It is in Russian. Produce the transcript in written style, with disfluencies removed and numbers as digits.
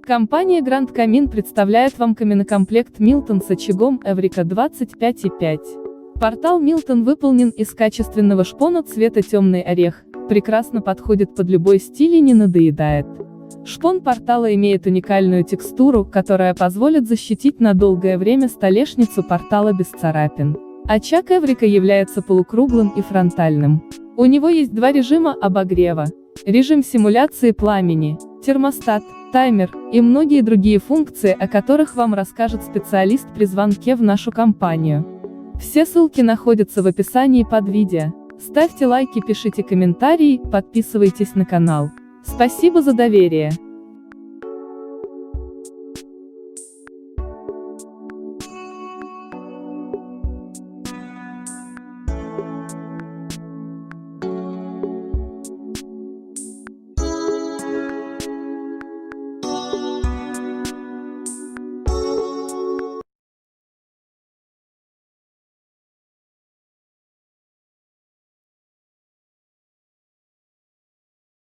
Компания Grand Камин представляет вам каминокомплект Milton с очагом Эврика 25,5. Портал Milton выполнен из качественного шпона цвета темный орех, прекрасно подходит под любой стиль и не надоедает. Шпон портала имеет уникальную текстуру, которая позволит защитить на долгое время столешницу портала без царапин. Очаг Эврика является полукруглым и фронтальным. У него есть два режима обогрева: режим симуляции пламени, термостат, таймер и многие другие функции, о которых вам расскажет специалист при звонке в нашу компанию. Все ссылки находятся в описании под видео. Ставьте лайки, пишите комментарии, подписывайтесь на канал. Спасибо за доверие.